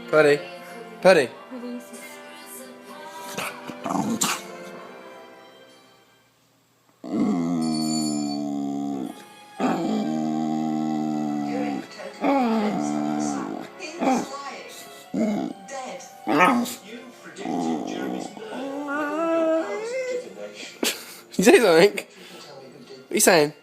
Perdie. Perdie. You say something? What are you saying?